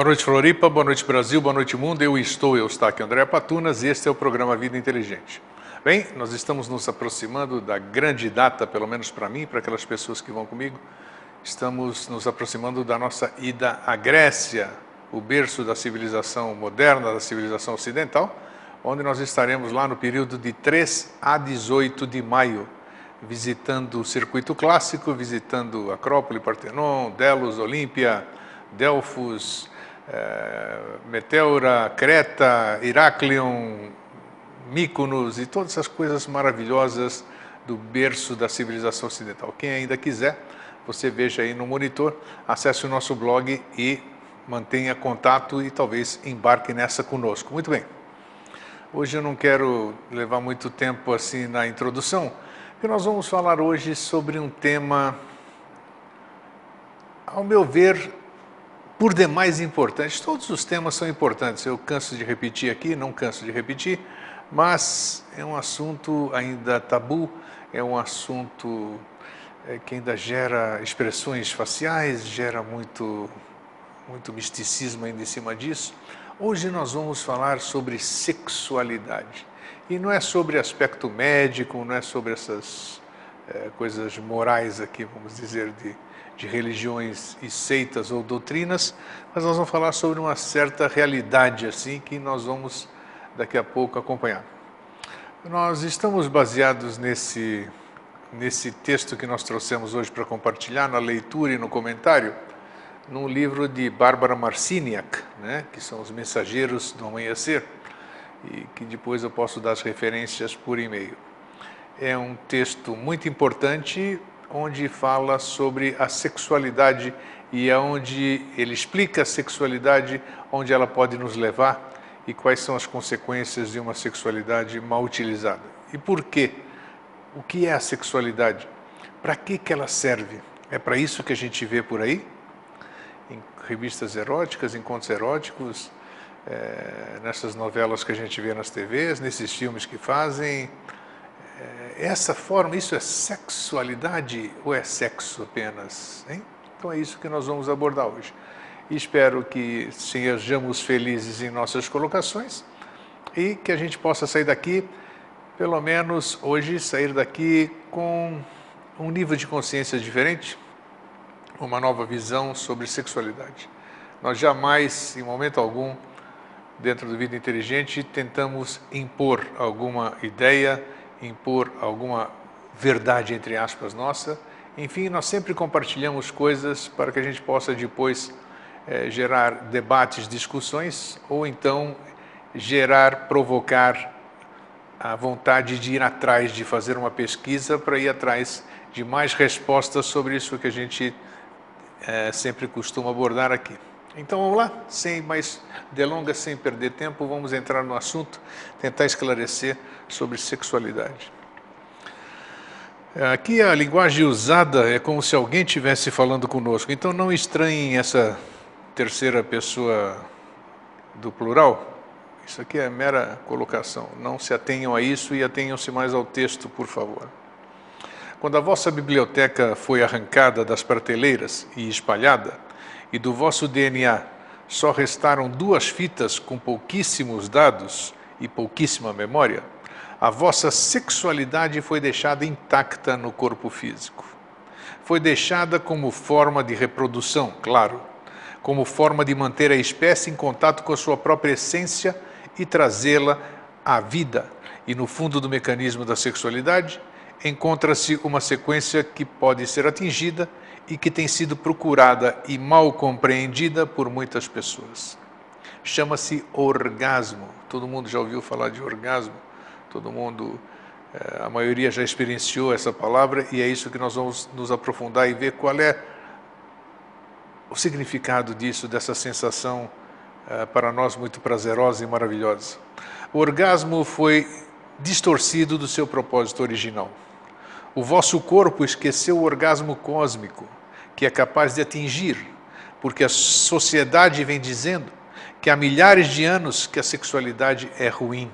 Boa noite, Floripa, boa noite, Brasil, boa noite, mundo. Eu estou aqui, André Patunas, e este é o programa Vida Inteligente. Bem, nós estamos nos aproximando da grande data, pelo menos para mim, para aquelas pessoas que vão comigo, estamos nos aproximando da nossa ida à Grécia, o berço da civilização moderna, da civilização ocidental, onde nós estaremos lá no período de 3 a 18 de maio, visitando o circuito clássico, visitando Acrópole, Partenon, Delos, Olímpia, Delfos, Meteora, Creta, Heráclion, Mykonos e todas essas coisas maravilhosas do berço da civilização ocidental. Quem ainda quiser, você veja aí no monitor, acesse o nosso blog e mantenha contato e talvez embarque nessa conosco. Muito bem. Hoje eu não quero levar muito tempo assim na introdução, porque nós vamos falar hoje sobre um tema, ao meu ver, por demais importante. Todos os temas são importantes, eu canso de repetir aqui, não canso de repetir, mas é um assunto ainda tabu, é um assunto que ainda gera expressões faciais, gera muito misticismo ainda em cima disso. Hoje nós vamos falar sobre sexualidade. E não é sobre aspecto médico, não é sobre essas coisas morais aqui, vamos dizer, de religiões e seitas ou doutrinas, mas nós vamos falar sobre uma certa realidade assim que nós vamos daqui a pouco acompanhar. Nós estamos baseados nesse texto que nós trouxemos hoje para compartilhar, na leitura e no comentário, num livro de Bárbara Marciniak, né, que são os Mensageiros do Amanhecer, e que depois eu posso dar as referências por e-mail. É um texto muito importante, onde fala sobre a sexualidade e é onde ele explica a sexualidade, onde ela pode nos levar e quais são as consequências de uma sexualidade mal utilizada. E por quê? O que é a sexualidade? Para que ela serve? É para isso que a gente vê por aí? Em revistas eróticas, em contos eróticos, nessas novelas que a gente vê nas TVs, nesses filmes que fazem. Essa forma, isso é sexualidade ou é sexo apenas? Hein? Então é isso que nós vamos abordar hoje. E espero que sejamos felizes em nossas colocações e que a gente possa sair daqui, pelo menos hoje, sair daqui com um nível de consciência diferente, uma nova visão sobre sexualidade. Nós jamais, em momento algum, dentro do Vida Inteligente, tentamos impor alguma ideia, impor alguma verdade, entre aspas, nossa. Enfim, nós sempre compartilhamos coisas para que a gente possa depois gerar debates, discussões, ou então provocar a vontade de ir atrás, de fazer uma pesquisa para ir atrás de mais respostas sobre isso que a gente sempre costuma abordar aqui. Então vamos lá, sem mais delongas, sem perder tempo, vamos entrar no assunto, tentar esclarecer sobre sexualidade. Aqui a linguagem usada é como se alguém estivesse falando conosco, então não estranhem essa terceira pessoa do plural, isso aqui é mera colocação, não se atenham a isso e atenham-se mais ao texto, por favor. Quando a vossa biblioteca foi arrancada das prateleiras e espalhada, e do vosso DNA só restaram 2 fitas com pouquíssimos dados e pouquíssima memória, a vossa sexualidade foi deixada intacta no corpo físico. Foi deixada como forma de reprodução, claro, como forma de manter a espécie em contato com a sua própria essência e trazê-la à vida. E no fundo do mecanismo da sexualidade, encontra-se uma sequência que pode ser atingida e que tem sido procurada e mal compreendida por muitas pessoas. Chama-se orgasmo. Todo mundo já ouviu falar de orgasmo? Todo mundo, a maioria já experienciou essa palavra e é isso que nós vamos nos aprofundar e ver qual é o significado disso, dessa sensação para nós muito prazerosa e maravilhosa. O orgasmo foi distorcido do seu propósito original. O vosso corpo esqueceu o orgasmo cósmico, que é capaz de atingir, porque a sociedade vem dizendo que há milhares de anos que a sexualidade é ruim.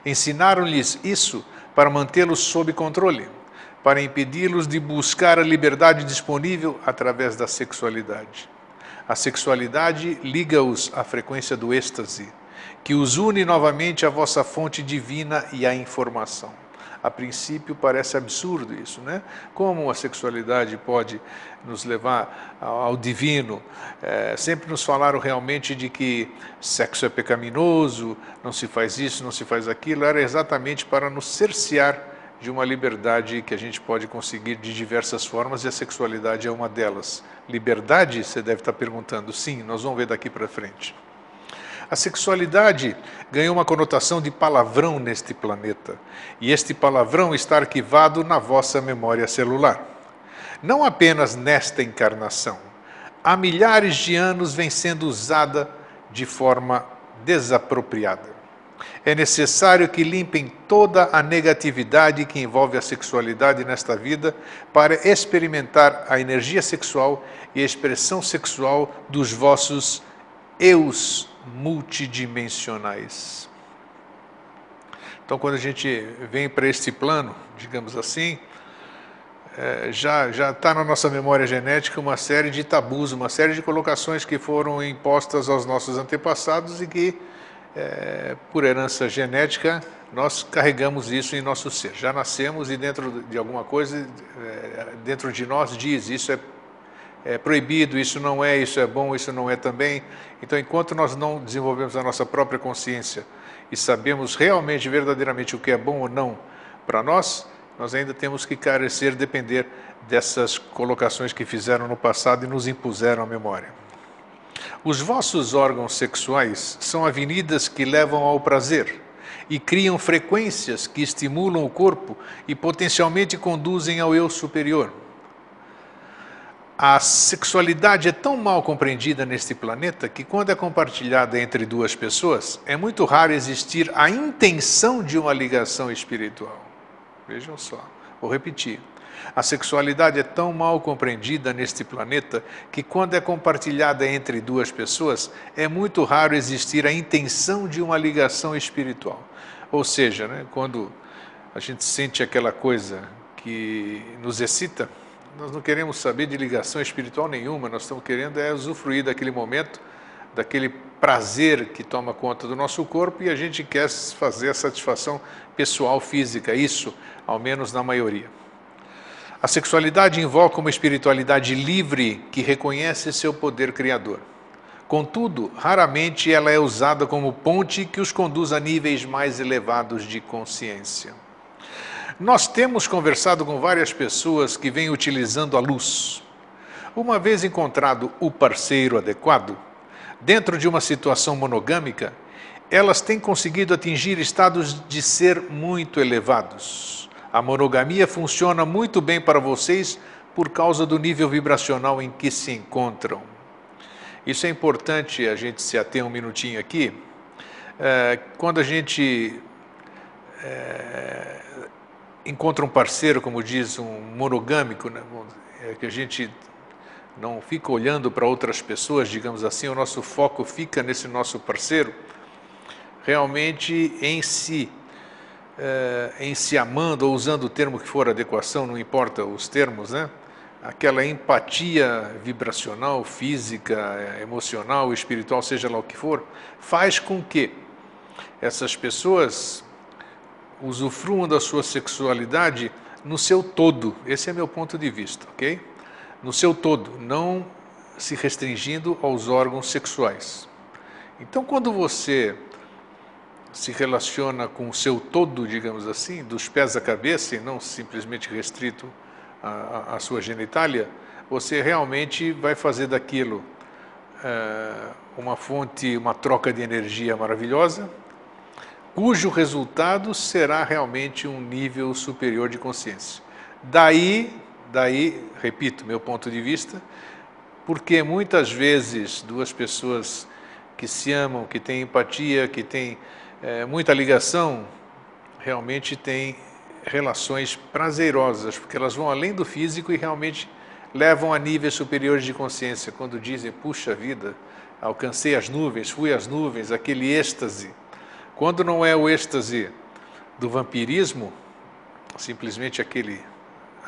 Ensinaram-lhes isso para mantê-los sob controle, para impedi-los de buscar a liberdade disponível através da sexualidade. A sexualidade liga-os à frequência do êxtase, que os une novamente à vossa fonte divina e à informação. A princípio parece absurdo isso, né? Como a sexualidade pode nos levar ao divino? Sempre nos falaram realmente de que sexo é pecaminoso, não se faz isso, não se faz aquilo. Era exatamente para nos cercear de uma liberdade que a gente pode conseguir de diversas formas, e a sexualidade é uma delas. Liberdade, você deve estar perguntando. Sim, nós vamos ver daqui para frente. A sexualidade ganhou uma conotação de palavrão neste planeta, e este palavrão está arquivado na vossa memória celular. Não apenas nesta encarnação. Há milhares de anos vem sendo usada de forma desapropriada. É necessário que limpem toda a negatividade que envolve a sexualidade nesta vida para experimentar a energia sexual e a expressão sexual dos vossos eus multidimensionais. Então, quando a gente vem para este plano, digamos assim, já está na nossa memória genética uma série de tabus, uma série de colocações que foram impostas aos nossos antepassados e que, por herança genética, nós carregamos isso em nosso ser. Já nascemos e dentro de alguma coisa, dentro de nós diz, isso é proibido, isso não é, isso é bom, isso não é também. Então, enquanto nós não desenvolvemos a nossa própria consciência e sabemos realmente, verdadeiramente o que é bom ou não para nós, nós ainda temos que carecer, depender dessas colocações que fizeram no passado e nos impuseram à memória. Os vossos órgãos sexuais são avenidas que levam ao prazer e criam frequências que estimulam o corpo e potencialmente conduzem ao eu superior. A sexualidade é tão mal compreendida neste planeta que, quando é compartilhada entre duas pessoas, é muito raro existir a intenção de uma ligação espiritual. Vejam só, vou repetir. A sexualidade é tão mal compreendida neste planeta que, quando é compartilhada entre duas pessoas, é muito raro existir a intenção de uma ligação espiritual. Ou seja, né, quando a gente sente aquela coisa que nos excita, nós não queremos saber de ligação espiritual nenhuma, nós estamos querendo usufruir daquele momento, daquele prazer que toma conta do nosso corpo, e a gente quer fazer a satisfação pessoal física, isso, ao menos na maioria. A sexualidade invoca uma espiritualidade livre que reconhece seu poder criador. Contudo, raramente ela é usada como ponte que os conduz a níveis mais elevados de consciência. Nós temos conversado com várias pessoas que vêm utilizando a luz. Uma vez encontrado o parceiro adequado, dentro de uma situação monogâmica, elas têm conseguido atingir estados de ser muito elevados. A monogamia funciona muito bem para vocês por causa do nível vibracional em que se encontram. Isso é importante a gente se ater um minutinho aqui. Quando a gente encontra um parceiro, como diz, um monogâmico, né? Que a gente não fica olhando para outras pessoas, digamos assim, o nosso foco fica nesse nosso parceiro, realmente em si amando, ou usando o termo que for adequação, não importa os termos, né? Aquela empatia vibracional, física, emocional, espiritual, seja lá o que for, faz com que essas pessoas usufruam da sua sexualidade no seu todo. Esse é meu ponto de vista, ok? No seu todo, não se restringindo aos órgãos sexuais. Então, quando você se relaciona com o seu todo, digamos assim, dos pés à cabeça, e não simplesmente restrito à sua genitália, você realmente vai fazer daquilo uma fonte, uma troca de energia maravilhosa, cujo resultado será realmente um nível superior de consciência. Daí, repito, meu ponto de vista, porque muitas vezes duas pessoas que se amam, que têm empatia, que têm muita ligação, realmente têm relações prazerosas, porque elas vão além do físico e realmente levam a níveis superiores de consciência. Quando dizem, puxa vida, alcancei as nuvens, fui às nuvens, aquele êxtase. Quando não é o êxtase do vampirismo, simplesmente aquele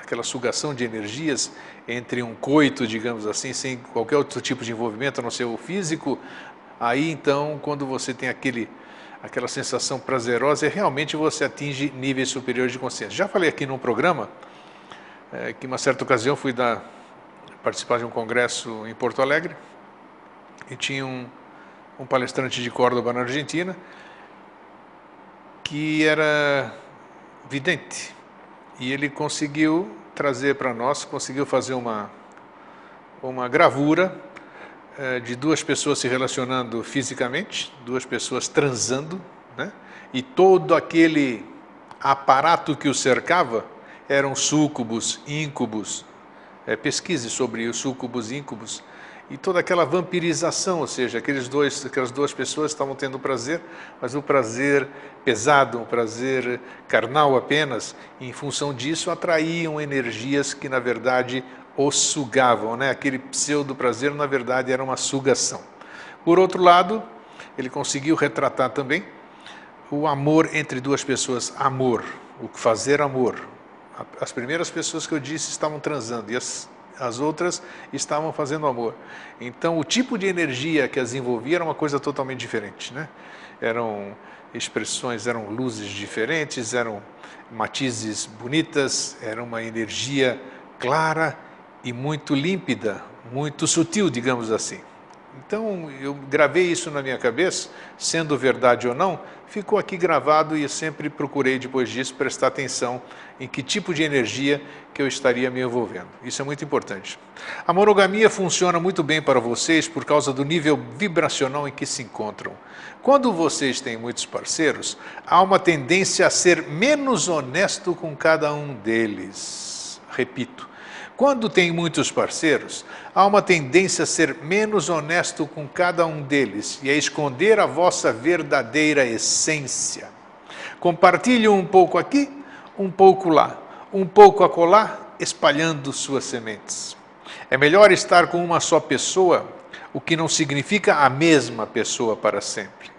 aquela sugação de energias entre um coito, digamos assim, sem qualquer outro tipo de envolvimento, a não ser o físico, aí então, quando você tem aquela sensação prazerosa, realmente você atinge níveis superiores de consciência. Já falei aqui num programa, que uma certa ocasião fui participar de um congresso em Porto Alegre, e tinha um palestrante de Córdoba, na Argentina, que era vidente, e ele conseguiu trazer para nós, conseguiu fazer uma gravura de duas pessoas se relacionando fisicamente, duas pessoas transando, né? E todo aquele aparato que o cercava eram súcubos, íncubos, pesquise sobre os súcubos e íncubos, e toda aquela vampirização, ou seja, aquelas duas pessoas estavam tendo prazer, mas um prazer pesado, um prazer carnal apenas, e em função disso atraíam energias que na verdade os sugavam, né? Aquele pseudo prazer na verdade era uma sugação. Por outro lado, ele conseguiu retratar também o amor entre duas pessoas, amor, o fazer amor. As primeiras pessoas que eu disse estavam transando e as outras estavam fazendo amor. Então, o tipo de energia que as envolvia era uma coisa totalmente diferente, né? Eram expressões, eram luzes diferentes, eram matizes bonitas, era uma energia clara e muito límpida, muito sutil, digamos assim. Então, eu gravei isso na minha cabeça, sendo verdade ou não, ficou aqui gravado e eu sempre procurei, depois disso, prestar atenção em que tipo de energia que eu estaria me envolvendo. Isso é muito importante. A monogamia funciona muito bem para vocês por causa do nível vibracional em que se encontram. Quando vocês têm muitos parceiros, há uma tendência a ser menos honesto com cada um deles. Repito. Quando tem muitos parceiros, há uma tendência a ser menos honesto com cada um deles e a esconder a vossa verdadeira essência. Compartilhe um pouco aqui, um pouco lá, um pouco acolá, espalhando suas sementes. É melhor estar com uma só pessoa, o que não significa a mesma pessoa para sempre.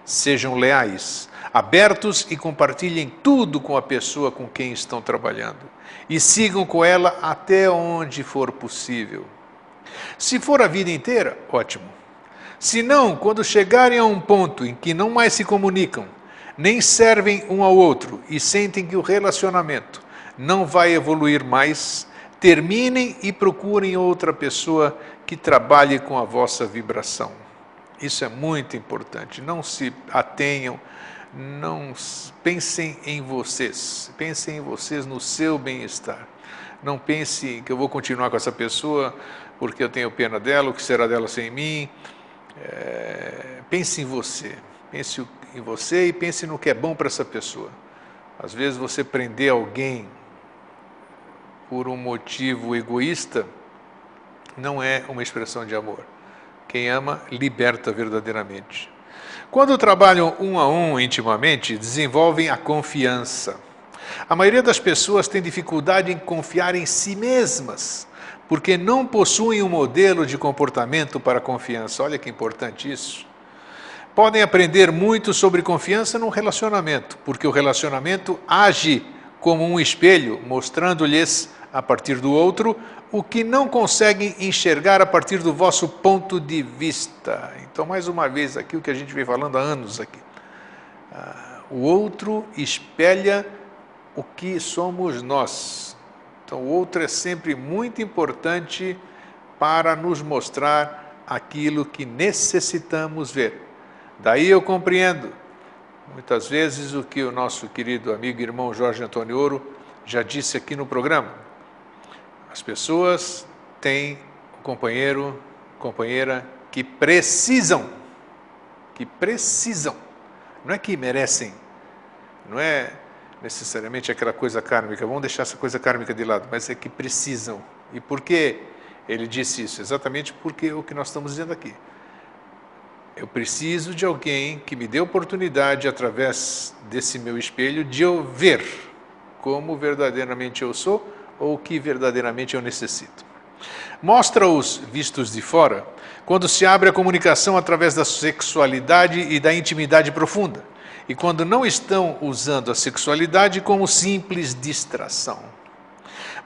Sejam leais, abertos e compartilhem tudo com a pessoa com quem estão trabalhando. E sigam com ela até onde for possível. Se for a vida inteira, ótimo. Se não, quando chegarem a um ponto em que não mais se comunicam, nem servem um ao outro e sentem que o relacionamento não vai evoluir mais, terminem e procurem outra pessoa que trabalhe com a vossa vibração. Isso é muito importante. Não se atenham, não pensem em vocês no seu bem-estar. Não pense que eu vou continuar com essa pessoa porque eu tenho pena dela, o que será dela sem mim. Pense em você e pense no que é bom para essa pessoa. Às vezes você prender alguém por um motivo egoísta não é uma expressão de amor. Quem ama, liberta verdadeiramente. Quando trabalham um a um intimamente, desenvolvem a confiança. A maioria das pessoas tem dificuldade em confiar em si mesmas, porque não possuem um modelo de comportamento para a confiança. Olha que importante isso. Podem aprender muito sobre confiança no relacionamento, porque o relacionamento age como um espelho, mostrando-lhes, a partir do outro, o que não conseguem enxergar a partir do vosso ponto de vista. Então, mais uma vez, aqui o que a gente vem falando há anos aqui. O outro espelha o que somos nós. Então, o outro é sempre muito importante para nos mostrar aquilo que necessitamos ver. Daí eu compreendo, muitas vezes, o que o nosso querido amigo e irmão Jorge Antônio Ouro já disse aqui no programa. As pessoas têm um companheiro, companheira que precisam, não é que merecem, não é necessariamente aquela coisa kármica, vamos deixar essa coisa kármica de lado, mas é que precisam. E por que ele disse isso? Exatamente porque o que nós estamos dizendo aqui. Eu preciso de alguém que me dê oportunidade, através desse meu espelho, de eu ver como verdadeiramente eu sou, ou o que verdadeiramente eu necessito. Mostra-os vistos de fora quando se abre a comunicação através da sexualidade e da intimidade profunda, e quando não estão usando a sexualidade como simples distração.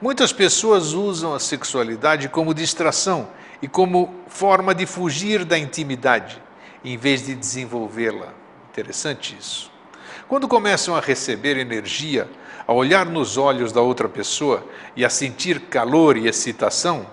Muitas pessoas usam a sexualidade como distração e como forma de fugir da intimidade, em vez de desenvolvê-la. Interessante isso. Quando começam a receber energia, a olhar nos olhos da outra pessoa e a sentir calor e excitação,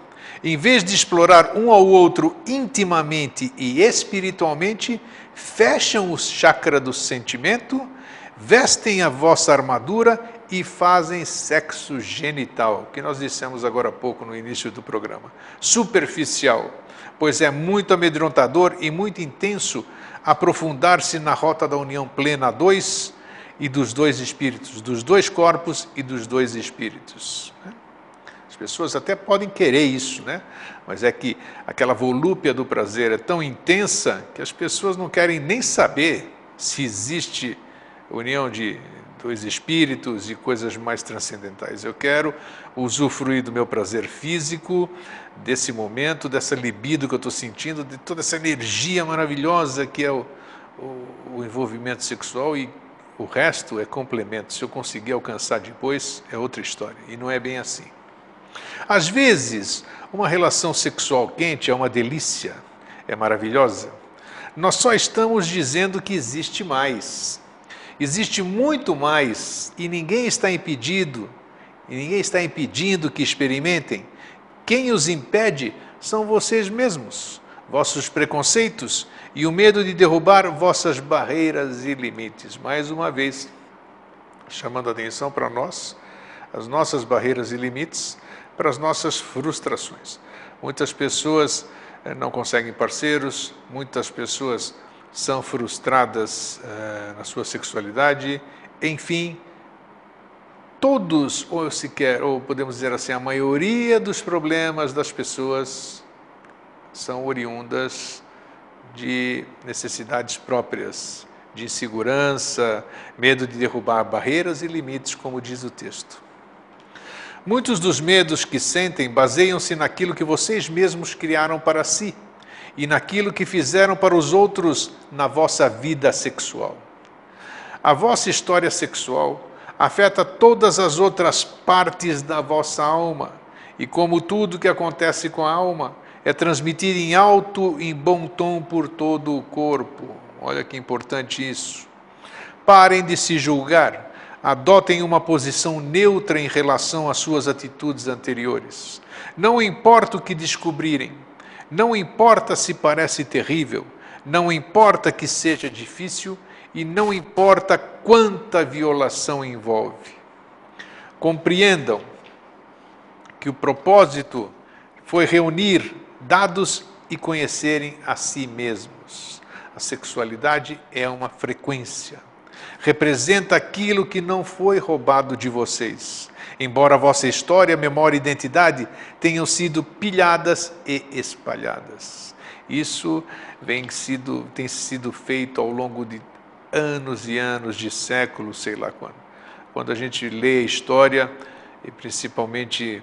em vez de explorar um ao outro intimamente e espiritualmente, fecham o chakra do sentimento, vestem a vossa armadura e fazem sexo genital, que nós dissemos agora há pouco no início do programa. Superficial, pois é muito amedrontador e muito intenso aprofundar-se na rota da união plena a dois e dos dois espíritos, dos dois corpos e dos dois espíritos. As pessoas até podem querer isso, né? Mas é que aquela volúpia do prazer é tão intensa que as pessoas não querem nem saber se existe união de dois espíritos e coisas mais transcendentais. Eu quero usufruir do meu prazer físico, desse momento, dessa libido que eu estou sentindo, de toda essa energia maravilhosa que é o envolvimento sexual, e o resto é complemento. Se eu conseguir alcançar depois, é outra história. E não é bem assim. Às vezes, uma relação sexual quente é uma delícia, é maravilhosa. Nós só estamos dizendo que existe mais. Existe muito mais e ninguém está impedindo que experimentem. Quem os impede são vocês mesmos, vossos preconceitos e o medo de derrubar vossas barreiras e limites. Mais uma vez, chamando a atenção para nós, as nossas barreiras e limites, para as nossas frustrações. Muitas pessoas não conseguem parceiros, muitas pessoas são frustradas na sua sexualidade, enfim, todos, ou podemos dizer assim, a maioria dos problemas das pessoas são oriundas de necessidades próprias, de insegurança, medo de derrubar barreiras e limites, como diz o texto. Muitos dos medos que sentem baseiam-se naquilo que vocês mesmos criaram para si e naquilo que fizeram para os outros na vossa vida sexual. A vossa história sexual afeta todas as outras partes da vossa alma, e como tudo que acontece com a alma, é transmitido em alto e bom tom por todo o corpo. Olha que importante isso. Parem de se julgar. Adotem uma posição neutra em relação às suas atitudes anteriores. Não importa o que descobrirem, não importa se parece terrível, não importa que seja difícil e não importa quanta violação envolve. Compreendam que o propósito foi reunir dados e conhecerem a si mesmos. A sexualidade é uma frequência. Representa aquilo que não foi roubado de vocês, embora a vossa história, memória e identidade tenham sido pilhadas e espalhadas. Isso tem sido feito ao longo de anos e anos, de séculos, sei lá quando. Quando a gente lê a história, e principalmente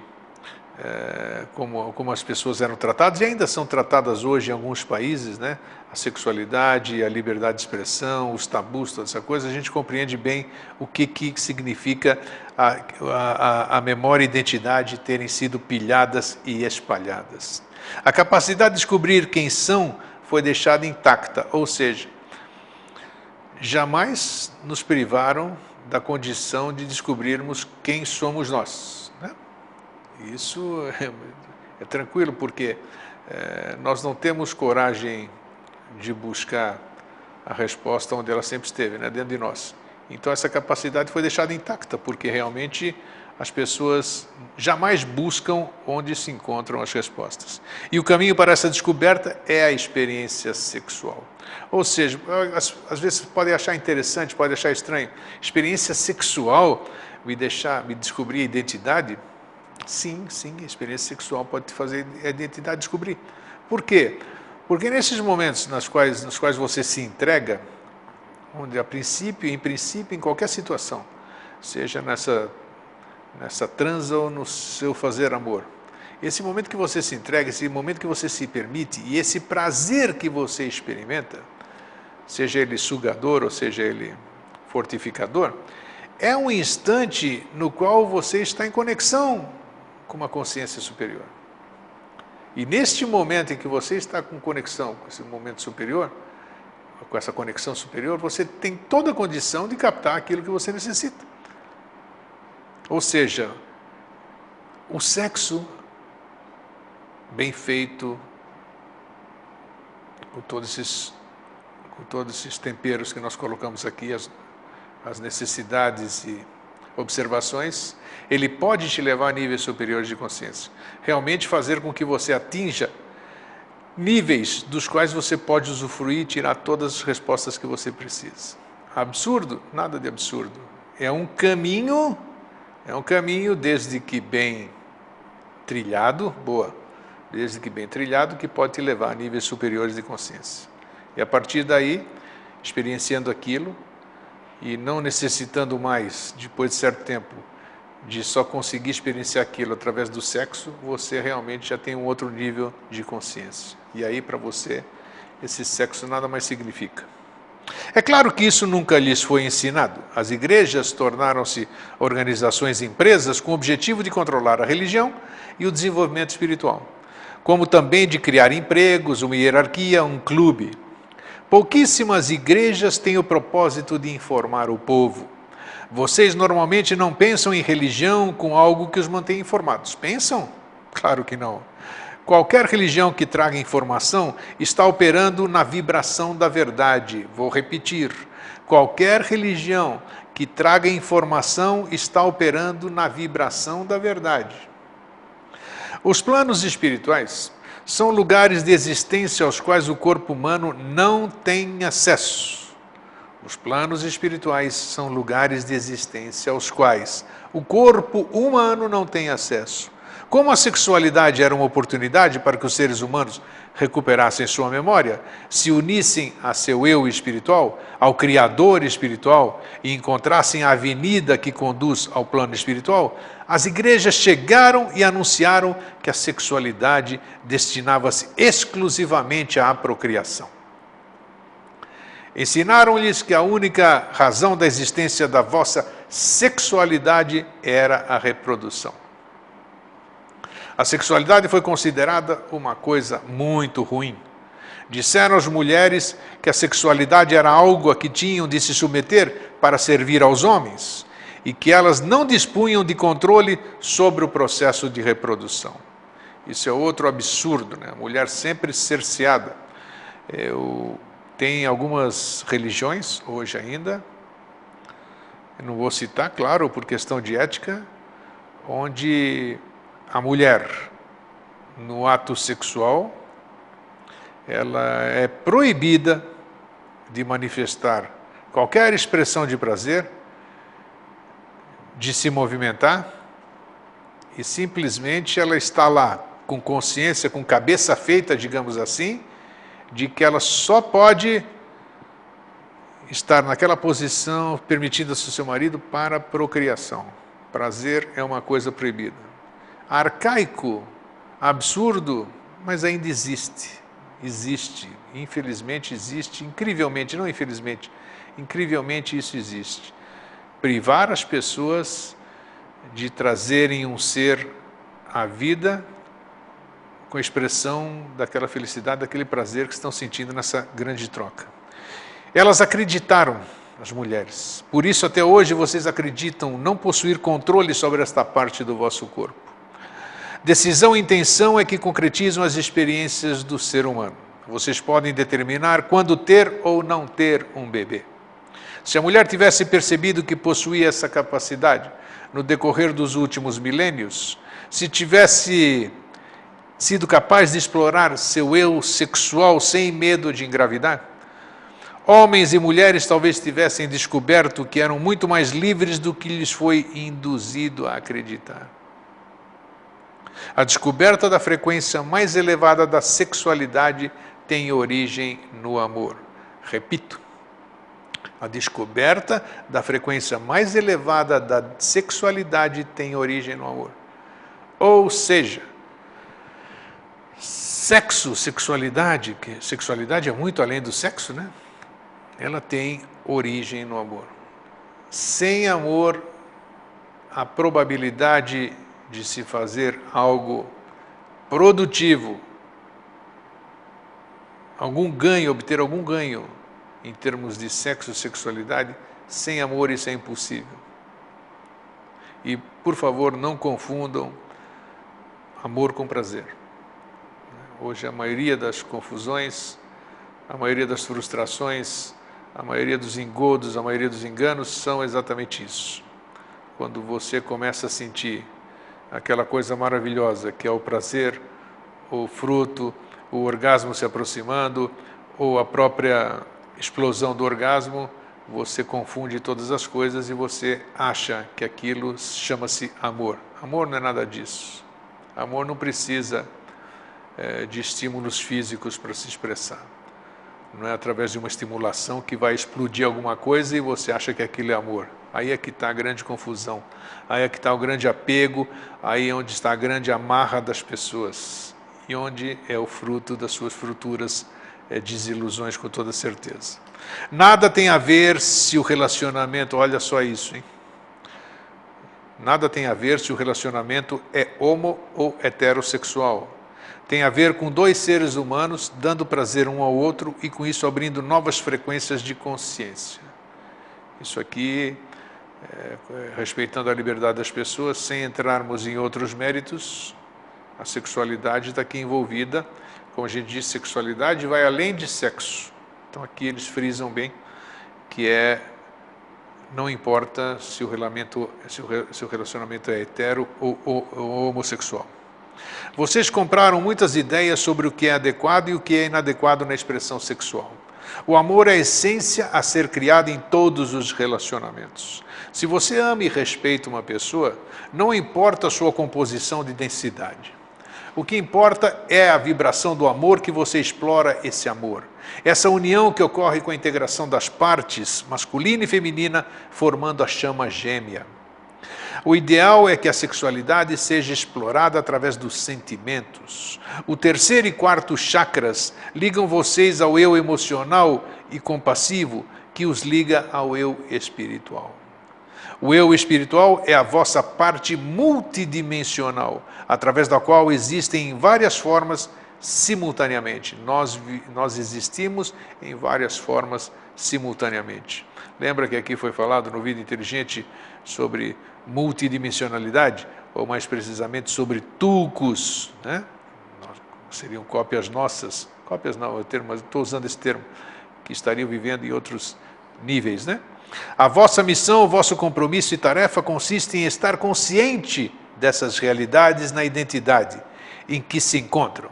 como as pessoas eram tratadas, e ainda são tratadas hoje em alguns países, né? A sexualidade, a liberdade de expressão, os tabus, toda essa coisa, a gente compreende bem o que significa a memória e identidade terem sido pilhadas e espalhadas. A capacidade de descobrir quem são foi deixada intacta, ou seja, jamais nos privaram da condição de descobrirmos quem somos nós, né? Isso é tranquilo, porque nós não temos coragem de buscar a resposta onde ela sempre esteve, né? Dentro de nós. Então essa capacidade foi deixada intacta, porque realmente as pessoas jamais buscam onde se encontram as respostas. E o caminho para essa descoberta é a experiência sexual. Ou seja, às vezes pode achar interessante, pode achar estranho. Experiência sexual me descobrir a identidade? Sim, a experiência sexual pode te fazer a identidade descobrir. Por quê? Porque nesses momentos nos quais você se entrega, onde em princípio, em qualquer situação, seja nessa transa ou no seu fazer amor, esse momento que você se entrega, esse momento que você se permite, e esse prazer que você experimenta, seja ele sugador ou seja ele fortificador, é um instante no qual você está em conexão com uma consciência superior. E neste momento em que você está com conexão com esse momento superior, com essa conexão superior, você tem toda a condição de captar aquilo que você necessita. Ou seja, o sexo bem feito, com todos esses temperos que nós colocamos aqui, as necessidades e observações, ele pode te levar a níveis superiores de consciência. Realmente fazer com que você atinja níveis dos quais você pode usufruir e tirar todas as respostas que você precisa. Absurdo? Nada de absurdo. É um caminho desde que bem trilhado, desde que bem trilhado, que pode te levar a níveis superiores de consciência. E a partir daí, experienciando aquilo e não necessitando mais, depois de certo tempo, de só conseguir experienciar aquilo através do sexo, você realmente já tem um outro nível de consciência. E aí, para você, esse sexo nada mais significa. É claro que isso nunca lhes foi ensinado. As igrejas tornaram-se organizações e empresas com o objetivo de controlar a religião e o desenvolvimento espiritual, como também de criar empregos, uma hierarquia, um clube. Pouquíssimas igrejas têm o propósito de informar o povo. Vocês normalmente não pensam em religião com algo que os mantém informados. Pensam? Claro que não. Qualquer religião que traga informação está operando na vibração da verdade. Vou repetir. Qualquer religião que traga informação está operando na vibração da verdade. Os planos espirituais são lugares de existência aos quais o corpo humano não tem acesso. Os planos espirituais são lugares de existência aos quais o corpo humano não tem acesso. Como a sexualidade era uma oportunidade para que os seres humanos recuperassem sua memória, se unissem a seu eu espiritual, ao Criador espiritual e encontrassem a avenida que conduz ao plano espiritual, as igrejas chegaram e anunciaram que a sexualidade destinava-se exclusivamente à procriação. Ensinaram-lhes que a única razão da existência da vossa sexualidade era a reprodução. A sexualidade foi considerada uma coisa muito ruim. Disseram às mulheres que a sexualidade era algo a que tinham de se submeter para servir aos homens e que elas não dispunham de controle sobre o processo de reprodução. Isso é outro absurdo, né? A mulher sempre cerceada. Tem algumas religiões, hoje ainda, eu não vou citar, claro, por questão de ética, onde a mulher, no ato sexual, ela é proibida de manifestar qualquer expressão de prazer, de se movimentar, e simplesmente ela está lá com consciência, com cabeça feita, digamos assim, de que ela só pode estar naquela posição permitindo-se ao seu marido para a procriação. Prazer é uma coisa proibida. Arcaico, absurdo, mas ainda existe. Existe, infelizmente existe, incrivelmente, não infelizmente, incrivelmente isso existe. Privar as pessoas de trazerem um ser à vida com a expressão daquela felicidade, daquele prazer que estão sentindo nessa grande troca. Elas acreditaram, as mulheres. Por isso, até hoje, vocês acreditam não possuir controle sobre esta parte do vosso corpo. Decisão e intenção é que concretizam as experiências do ser humano. Vocês podem determinar quando ter ou não ter um bebê. Se a mulher tivesse percebido que possuía essa capacidade no decorrer dos últimos milênios, se tivesse sido capaz de explorar seu eu sexual sem medo de engravidar, homens e mulheres talvez tivessem descoberto que eram muito mais livres do que lhes foi induzido a acreditar. A descoberta da frequência mais elevada da sexualidade tem origem no amor. Repito, a descoberta da frequência mais elevada da sexualidade tem origem no amor. Ou seja, sexualidade, que sexualidade é muito além do sexo, né? Ela tem origem no amor. Sem amor, a probabilidade de se fazer algo produtivo, obter algum ganho em termos de sexo e sexualidade, sem amor isso é impossível. E, por favor, não confundam amor com prazer. Hoje a maioria das confusões, a maioria das frustrações, a maioria dos engodos, a maioria dos enganos são exatamente isso. Quando você começa a sentir aquela coisa maravilhosa que é o prazer, o fruto, o orgasmo se aproximando, ou a própria explosão do orgasmo, você confunde todas as coisas e você acha que aquilo chama-se amor. Amor não é nada disso. Amor não precisa de estímulos físicos para se expressar. Não é através de uma estimulação que vai explodir alguma coisa e você acha que aquilo é amor. Aí é que está a grande confusão, aí é que está o grande apego, aí é onde está a grande amarra das pessoas e onde é o fruto das suas futuras desilusões, com toda certeza. Nada tem a ver se o relacionamento, olha só isso, hein? Nada tem a ver se o relacionamento é homo ou heterossexual. Tem a ver com dois seres humanos dando prazer um ao outro e com isso abrindo novas frequências de consciência. Isso aqui, respeitando a liberdade das pessoas, sem entrarmos em outros méritos, a sexualidade está aqui envolvida. Como a gente diz, sexualidade vai além de sexo. Então aqui eles frisam bem que não importa se o relacionamento é hetero ou homossexual. Vocês compraram muitas ideias sobre o que é adequado e o que é inadequado na expressão sexual. O amor é a essência a ser criada em todos os relacionamentos. Se você ama e respeita uma pessoa, não importa a sua composição de densidade. O que importa é a vibração do amor que você explora esse amor. Essa união que ocorre com a integração das partes, masculina e feminina, formando a chama gêmea. O ideal é que a sexualidade seja explorada através dos sentimentos. O terceiro e quarto chakras ligam vocês ao eu emocional e compassivo, que os liga ao eu espiritual. O eu espiritual é a vossa parte multidimensional, através da qual existem em várias formas simultaneamente. Nós existimos em várias formas simultaneamente. Lembra que aqui foi falado no Vida Inteligente sobre multidimensionalidade, ou mais precisamente sobre tulcos, né? Seriam cópias nossas, cópias não, mas estou usando esse termo, que estariam vivendo em outros níveis, né? A vossa missão, o vosso compromisso e tarefa consiste em estar consciente dessas realidades na identidade em que se encontram.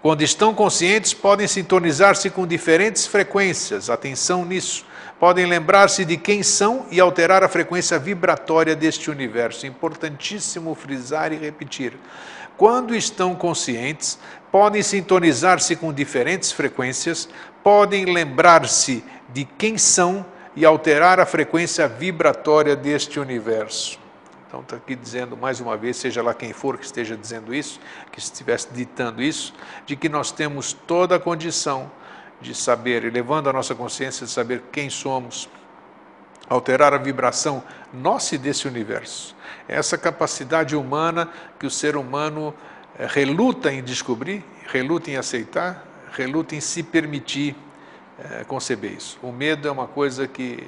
Quando estão conscientes, podem sintonizar-se com diferentes frequências, atenção nisso. Podem lembrar-se de quem são e alterar a frequência vibratória deste universo. Importantíssimo frisar e repetir. Quando estão conscientes, podem sintonizar-se com diferentes frequências, podem lembrar-se de quem são e alterar a frequência vibratória deste universo. Então está aqui dizendo mais uma vez, seja lá quem for que esteja dizendo isso, que estivesse ditando isso, de que nós temos toda a condição de saber, elevando a nossa consciência, de saber quem somos, alterar a vibração nossa e desse universo. Essa capacidade humana que o ser humano reluta em descobrir, reluta em aceitar, reluta em se permitir conceber isso. O medo é uma coisa que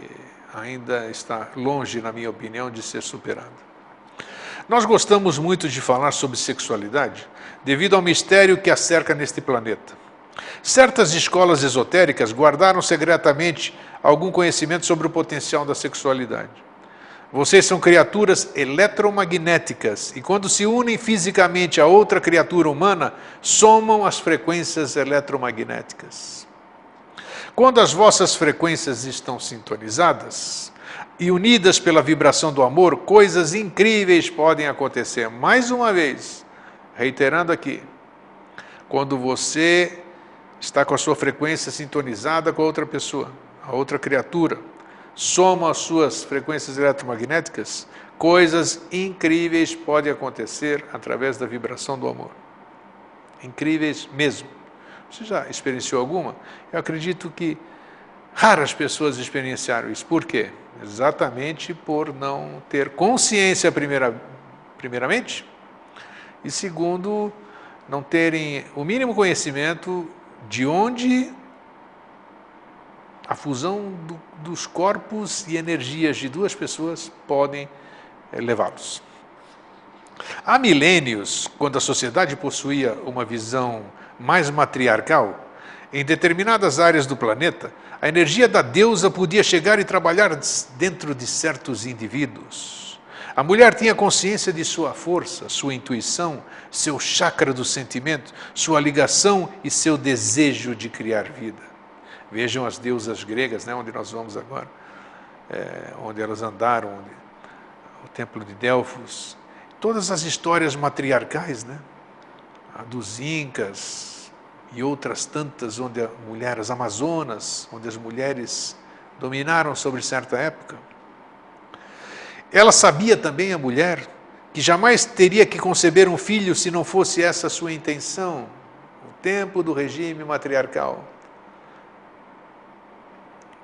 ainda está longe, na minha opinião, de ser superada. Nós gostamos muito de falar sobre sexualidade devido ao mistério que a cerca neste planeta. Certas escolas esotéricas guardaram secretamente algum conhecimento sobre o potencial da sexualidade. Vocês são criaturas eletromagnéticas e quando se unem fisicamente a outra criatura humana, somam as frequências eletromagnéticas. Quando as vossas frequências estão sintonizadas e unidas pela vibração do amor, coisas incríveis podem acontecer. Mais uma vez, reiterando aqui, quando você está com a sua frequência sintonizada com a outra pessoa, a outra criatura, soma as suas frequências eletromagnéticas, coisas incríveis podem acontecer através da vibração do amor. Incríveis mesmo. Você já experienciou alguma? Eu acredito que raras pessoas experienciaram isso. Por quê? Exatamente por não ter consciência primeiramente E segundo, não terem o mínimo conhecimento de onde a fusão dos corpos e energias de duas pessoas podem levá-los. Há milênios, quando a sociedade possuía uma visão mais matriarcal, em determinadas áreas do planeta, a energia da deusa podia chegar e trabalhar dentro de certos indivíduos. A mulher tinha consciência de sua força, sua intuição, seu chakra do sentimento, sua ligação e seu desejo de criar vida. Vejam as deusas gregas, né, onde nós vamos agora, onde elas andaram, o templo de Delfos, todas as histórias matriarcais, né, a dos Incas e outras tantas, onde a mulher, as Amazonas, onde as mulheres dominaram sobre certa época. Ela sabia também, a mulher, que jamais teria que conceber um filho se não fosse essa a sua intenção, o tempo do regime matriarcal.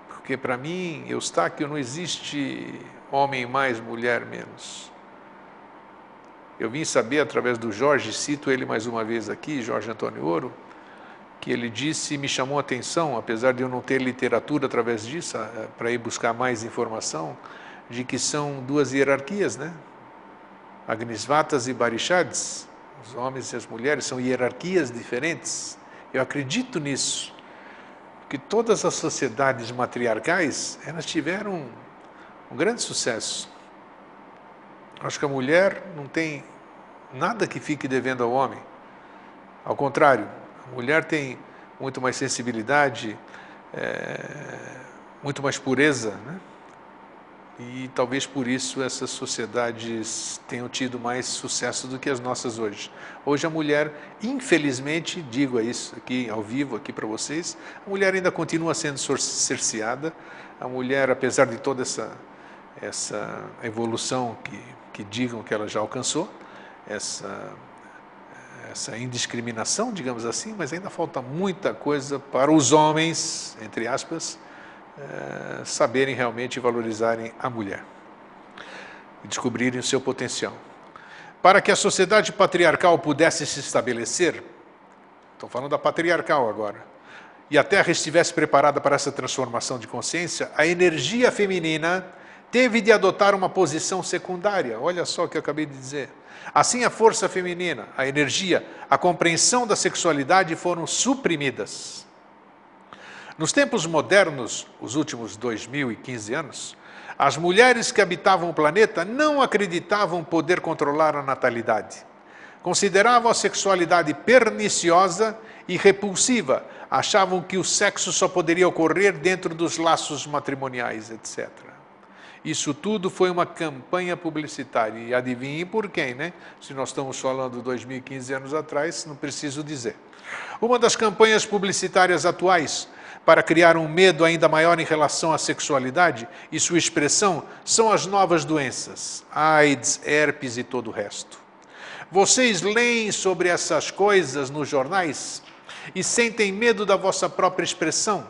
Porque para mim, Eustáquio, não existe homem mais, mulher menos. Eu vim saber através do Jorge, cito ele mais uma vez aqui, Jorge Antônio Ouro, que ele disse, me chamou a atenção, apesar de eu não ter literatura através disso, para ir buscar mais informação, de que são duas hierarquias, né? Agnisvatas e Barishads, os homens e as mulheres, são hierarquias diferentes. Eu acredito nisso, que todas as sociedades matriarcais, elas tiveram um grande sucesso. Acho que a mulher não tem nada que fique devendo ao homem. Ao contrário, a mulher tem muito mais sensibilidade, muito mais pureza, né? E talvez por isso essas sociedades tenham tido mais sucesso do que as nossas hoje. Hoje a mulher, infelizmente, digo isso aqui ao vivo aqui para vocês, a mulher ainda continua sendo cerceada. A mulher, apesar de toda essa evolução que digam que ela já alcançou, essa indiscriminação, digamos assim, mas ainda falta muita coisa para os homens, entre aspas, saberem realmente valorizarem a mulher e descobrirem o seu potencial. Para que a sociedade patriarcal pudesse se estabelecer, estou falando da patriarcal agora, e a Terra estivesse preparada para essa transformação de consciência, a energia feminina teve de adotar uma posição secundária. Olha só o que eu acabei de dizer. Assim, a força feminina, a energia, a compreensão da sexualidade foram suprimidas. Nos tempos modernos, os últimos 2015 anos, as mulheres que habitavam o planeta não acreditavam poder controlar a natalidade. Consideravam a sexualidade perniciosa e repulsiva. Achavam que o sexo só poderia ocorrer dentro dos laços matrimoniais, etc. Isso tudo foi uma campanha publicitária. E adivinhem por quem, né? Se nós estamos falando 2015 anos atrás, não preciso dizer. Uma das campanhas publicitárias atuais para criar um medo ainda maior em relação à sexualidade e sua expressão são as novas doenças, AIDS, herpes e todo o resto. Vocês leem sobre essas coisas nos jornais e sentem medo da vossa própria expressão,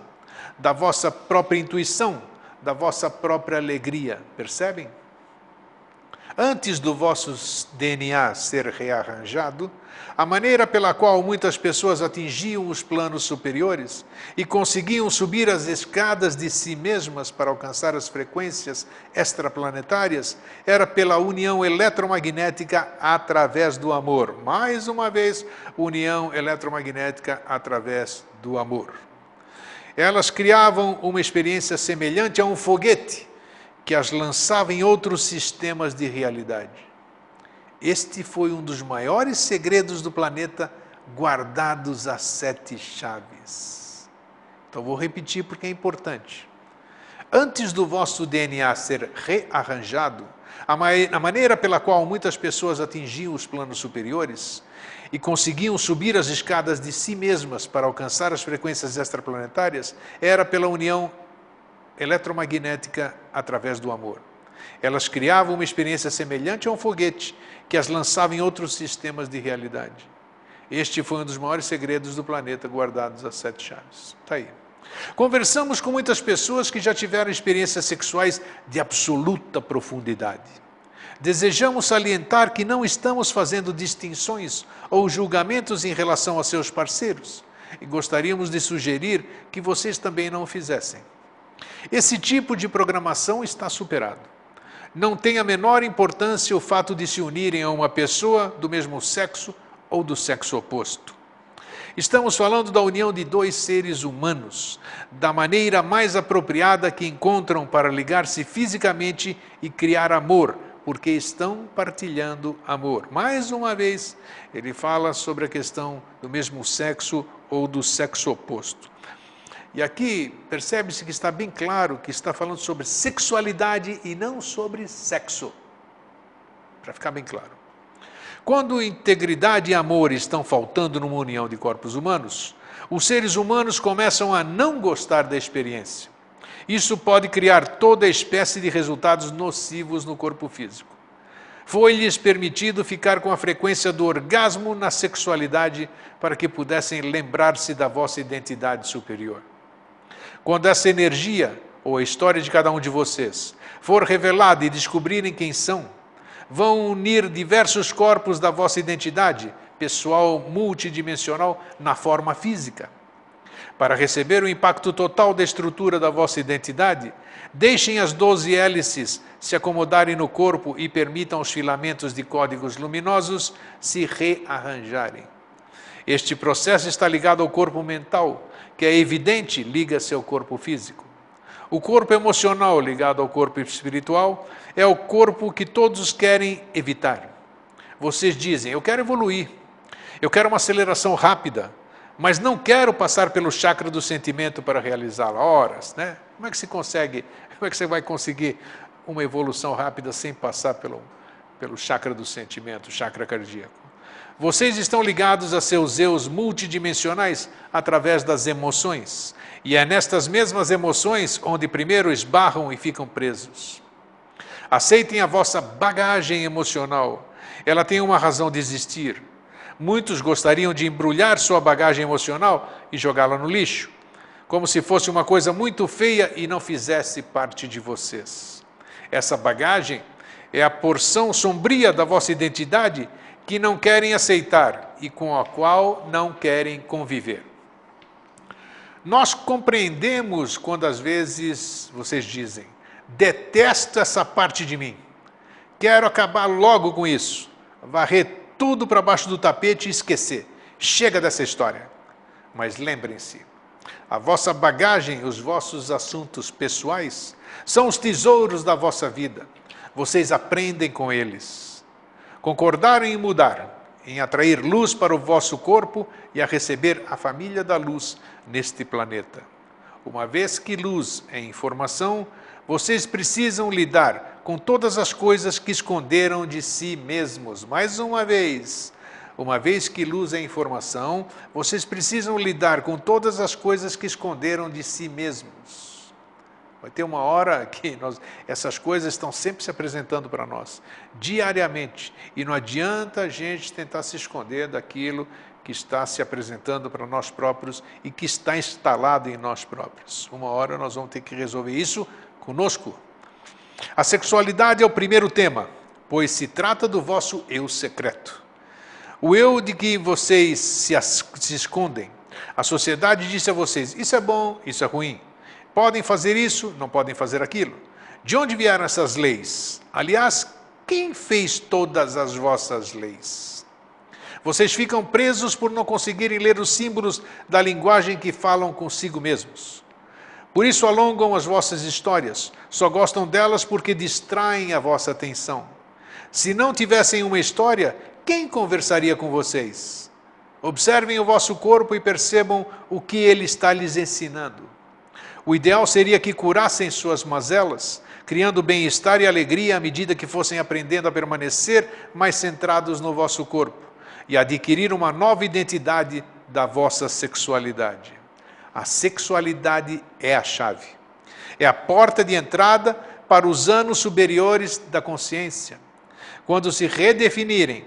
da vossa própria intuição, da vossa própria alegria, percebem? Antes do vosso DNA ser rearranjado, a maneira pela qual muitas pessoas atingiam os planos superiores e conseguiam subir as escadas de si mesmas para alcançar as frequências extraplanetárias era pela união eletromagnética através do amor. Mais uma vez, união eletromagnética através do amor. Elas criavam uma experiência semelhante a um foguete que as lançava em outros sistemas de realidade. Este foi um dos maiores segredos do planeta, guardados a 7 chaves. Então vou repetir porque é importante. Antes do vosso DNA ser rearranjado, a maneira pela qual muitas pessoas atingiam os planos superiores e conseguiam subir as escadas de si mesmas para alcançar as frequências extraplanetárias era pela união eletromagnética através do amor. Elas criavam uma experiência semelhante a um foguete que as lançava em outros sistemas de realidade. Este foi um dos maiores segredos do planeta, guardados a 7 chaves. Está aí. Conversamos com muitas pessoas que já tiveram experiências sexuais de absoluta profundidade. Desejamos salientar que não estamos fazendo distinções ou julgamentos em relação a seus parceiros e gostaríamos de sugerir que vocês também não o fizessem. Esse tipo de programação está superado. Não tem a menor importância o fato de se unirem a uma pessoa do mesmo sexo ou do sexo oposto. Estamos falando da união de dois seres humanos, da maneira mais apropriada que encontram para ligar-se fisicamente e criar amor, porque estão partilhando amor. Mais uma vez, ele fala sobre a questão do mesmo sexo ou do sexo oposto. E aqui percebe-se que está bem claro que está falando sobre sexualidade e não sobre sexo. Para ficar bem claro. Quando integridade e amor estão faltando numa união de corpos humanos, os seres humanos começam a não gostar da experiência. Isso pode criar toda espécie de resultados nocivos no corpo físico. Foi-lhes permitido ficar com a frequência do orgasmo na sexualidade para que pudessem lembrar-se da vossa identidade superior. Quando essa energia, ou a história de cada um de vocês, for revelada e descobrirem quem são, vão unir diversos corpos da vossa identidade, pessoal multidimensional, na forma física. Para receber o impacto total da estrutura da vossa identidade, deixem as 12 hélices se acomodarem no corpo e permitam os filamentos de códigos luminosos se rearranjarem. Este processo está ligado ao corpo mental, que é evidente, liga-se ao corpo físico. O corpo emocional, ligado ao corpo espiritual, é o corpo que todos querem evitar. Vocês dizem, eu quero evoluir, eu quero uma aceleração rápida, mas não quero passar pelo chakra do sentimento para realizá-la. Horas, né? Como é que você vai conseguir uma evolução rápida sem passar pelo chakra do sentimento, chakra cardíaco? Vocês estão ligados a seus eus multidimensionais através das emoções. E é nestas mesmas emoções onde primeiro esbarram e ficam presos. Aceitem a vossa bagagem emocional. Ela tem uma razão de existir. Muitos gostariam de embrulhar sua bagagem emocional e jogá-la no lixo, como se fosse uma coisa muito feia e não fizesse parte de vocês. Essa bagagem é a porção sombria da vossa identidade que não querem aceitar e com a qual não querem conviver. Nós compreendemos quando às vezes vocês dizem, detesto essa parte de mim, quero acabar logo com isso, varrer tudo para baixo do tapete e esquecer, chega dessa história. Mas lembrem-se, a vossa bagagem, os vossos assuntos pessoais, são os tesouros da vossa vida, vocês aprendem com eles. Concordaram em mudar, em atrair luz para o vosso corpo e a receber a família da luz neste planeta. Uma vez que luz é informação, vocês precisam lidar com todas as coisas que esconderam de si mesmos. Mais uma vez que luz é informação, vocês precisam lidar com todas as coisas que esconderam de si mesmos. Vai ter uma hora que essas coisas estão sempre se apresentando para nós, diariamente. E não adianta a gente tentar se esconder daquilo que está se apresentando para nós próprios e que está instalado em nós próprios. Uma hora nós vamos ter que resolver isso conosco. A sexualidade é o primeiro tema, pois se trata do vosso eu secreto. O eu de que vocês se escondem. A sociedade disse a vocês, isso é bom, isso é ruim. Podem fazer isso, não podem fazer aquilo. De onde vieram essas leis? Aliás, quem fez todas as vossas leis? Vocês ficam presos por não conseguirem ler os símbolos da linguagem que falam consigo mesmos. Por isso alongam as vossas histórias, só gostam delas porque distraem a vossa atenção. Se não tivessem uma história, quem conversaria com vocês? Observem o vosso corpo e percebam o que ele está lhes ensinando. O ideal seria que curassem suas mazelas, criando bem-estar e alegria à medida que fossem aprendendo a permanecer mais centrados no vosso corpo e adquirir uma nova identidade da vossa sexualidade. A sexualidade é a chave. É a porta de entrada para os anos superiores da consciência. Quando se redefinirem,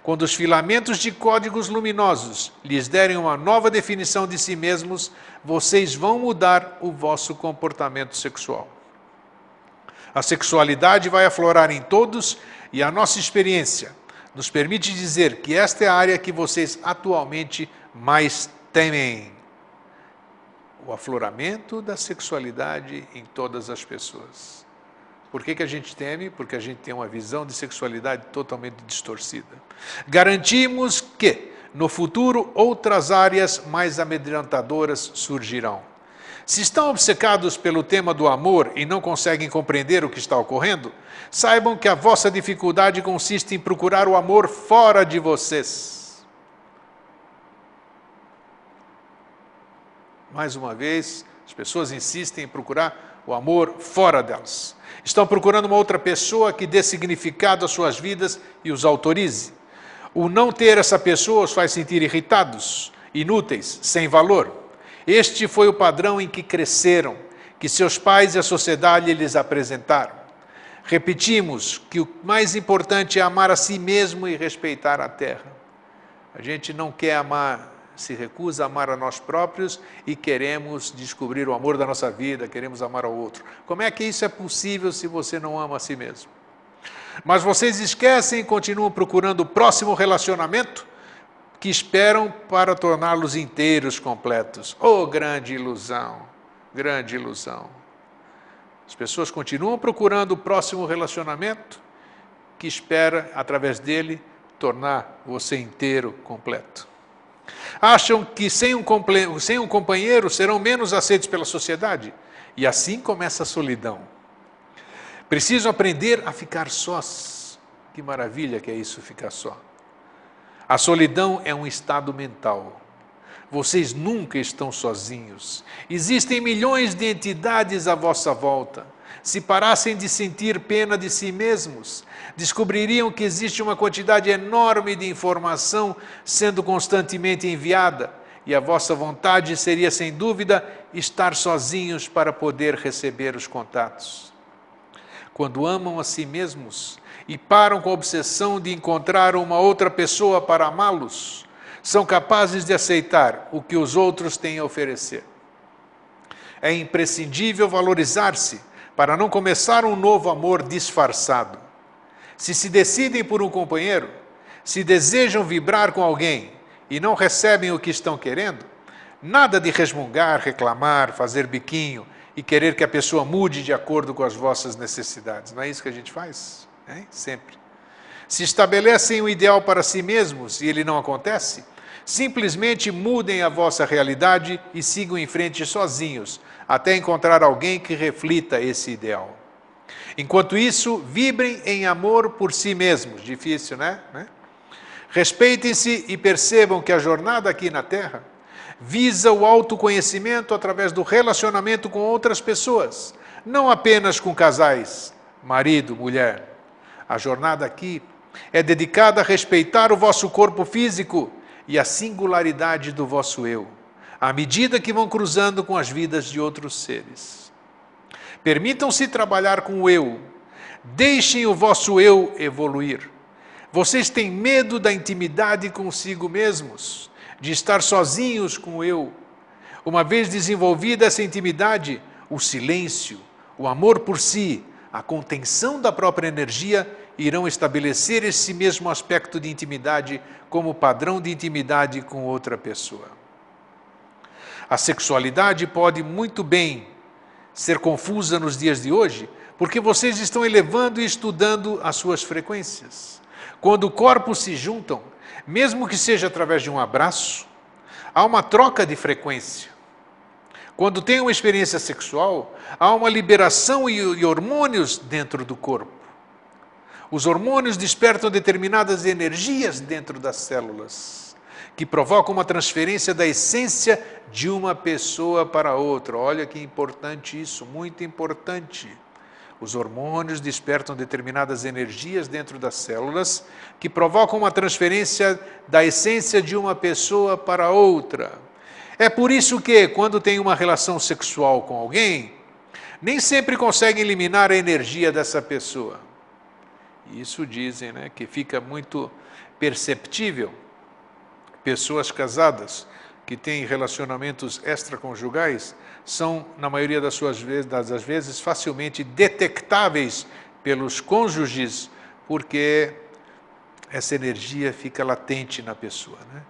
quando os filamentos de códigos luminosos lhes derem uma nova definição de si mesmos, vocês vão mudar o vosso comportamento sexual. A sexualidade vai aflorar em todos e a nossa experiência nos permite dizer que esta é a área que vocês atualmente mais temem. O afloramento da sexualidade em todas as pessoas. Por que a gente teme? Porque a gente tem uma visão de sexualidade totalmente distorcida. Garantimos que, no futuro, outras áreas mais amedrontadoras surgirão. Se estão obcecados pelo tema do amor e não conseguem compreender o que está ocorrendo, saibam que a vossa dificuldade consiste em procurar o amor fora de vocês. Mais uma vez, as pessoas insistem em procurar o amor fora delas. Estão procurando uma outra pessoa que dê significado às suas vidas e os autorize. O não ter essa pessoa os faz sentir irritados, inúteis, sem valor. Este foi o padrão em que cresceram, que seus pais e a sociedade lhes apresentaram. Repetimos que o mais importante é amar a si mesmo e respeitar a terra. A gente não quer amar, se recusa a amar a nós próprios e queremos descobrir o amor da nossa vida, queremos amar ao outro. Como é que isso é possível se você não ama a si mesmo? Mas vocês esquecem e continuam procurando o próximo relacionamento que esperam para torná-los inteiros, completos. Oh, grande ilusão, grande ilusão. As pessoas continuam procurando o próximo relacionamento que espera, através dele, tornar você inteiro, completo. Acham que sem um companheiro serão menos aceitos pela sociedade. E assim começa a solidão. Precisam aprender a ficar sós. Que maravilha que é isso, ficar só. A solidão é um estado mental. Vocês nunca estão sozinhos. Existem milhões de entidades à vossa volta. Se parassem de sentir pena de si mesmos, descobririam que existe uma quantidade enorme de informação sendo constantemente enviada, e a vossa vontade seria, sem dúvida, estar sozinhos para poder receber os contatos. Quando amam a si mesmos e param com a obsessão de encontrar uma outra pessoa para amá-los, são capazes de aceitar o que os outros têm a oferecer. É imprescindível valorizar-se para não começar um novo amor disfarçado. Se decidem por um companheiro, se desejam vibrar com alguém e não recebem o que estão querendo, nada de resmungar, reclamar, fazer biquinho e querer que a pessoa mude de acordo com as vossas necessidades. Não é isso que a gente faz? Sempre. Se estabelecem um ideal para si mesmos e ele não acontece, simplesmente mudem a vossa realidade e sigam em frente sozinhos, até encontrar alguém que reflita esse ideal. Enquanto isso, vibrem em amor por si mesmos. Difícil, né? Respeitem-se e percebam que a jornada aqui na Terra visa o autoconhecimento através do relacionamento com outras pessoas, não apenas com casais, marido, mulher. A jornada aqui é dedicada a respeitar o vosso corpo físico e a singularidade do vosso eu, à medida que vão cruzando com as vidas de outros seres. Permitam-se trabalhar com o eu. Deixem o vosso eu evoluir. Vocês têm medo da intimidade consigo mesmos, de estar sozinhos com o eu. Uma vez desenvolvida essa intimidade, o silêncio, o amor por si, a contenção da própria energia irão estabelecer esse mesmo aspecto de intimidade como padrão de intimidade com outra pessoa. A sexualidade pode muito bem ser confusa nos dias de hoje, porque vocês estão elevando e estudando as suas frequências. Quando corpos se juntam, mesmo que seja através de um abraço, há uma troca de frequência. Quando tem uma experiência sexual, há uma liberação e hormônios dentro do corpo. Os hormônios despertam determinadas energias dentro das células, que provocam uma transferência da essência de uma pessoa para outra. Olha que importante isso, muito importante. Os hormônios despertam determinadas energias dentro das células, que provocam uma transferência da essência de uma pessoa para outra. É por isso que, quando tem uma relação sexual com alguém, nem sempre conseguem eliminar a energia dessa pessoa. Isso dizem, que fica muito perceptível. Pessoas casadas que têm relacionamentos extraconjugais são, na maioria das vezes, facilmente detectáveis pelos cônjuges, porque essa energia fica latente na pessoa, né?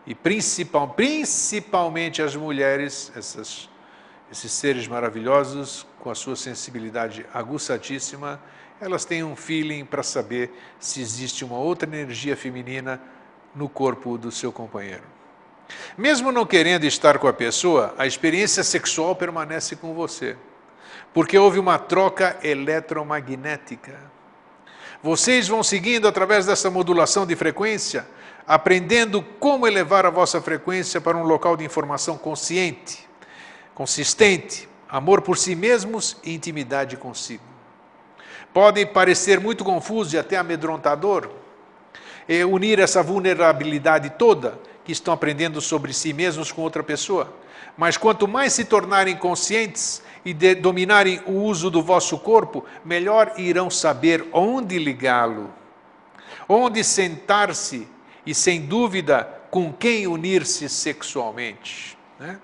E principalmente as mulheres, esses seres maravilhosos, com a sua sensibilidade aguçadíssima, elas têm um feeling para saber se existe uma outra energia feminina no corpo do seu companheiro. Mesmo não querendo estar com a pessoa, a experiência sexual permanece com você, porque houve uma troca eletromagnética. Vocês vão seguindo através dessa modulação de frequência, aprendendo como elevar a vossa frequência para um local de informação consciente, consistente, amor por si mesmos e intimidade consigo. Pode parecer muito confuso e até amedrontador unir essa vulnerabilidade toda que estão aprendendo sobre si mesmos com outra pessoa. Mas quanto mais se tornarem conscientes e dominarem o uso do vosso corpo, melhor irão saber onde ligá-lo, onde sentar-se e, sem dúvida, com quem unir-se sexualmente, né?